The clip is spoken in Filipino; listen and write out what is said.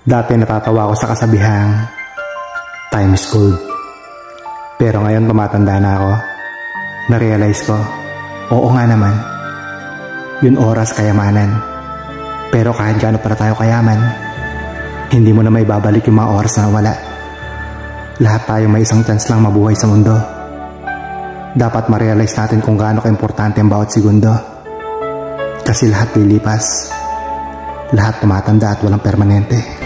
Dati natatawa ako sa kasabihang time is gold. Pero ngayon tumatanda na ako, na-realize ko, oo nga naman, yun oras kayamanan. Pero kahit gaano para tayo kayaman, hindi mo na may babalik yung mga oras na wala. Lahat tayo may isang chance lang mabuhay sa mundo. Dapat ma-realize natin kung gaano ka-importante ang bawat segundo. Kasi lahat lilipas, lahat tumatanda at walang permanente.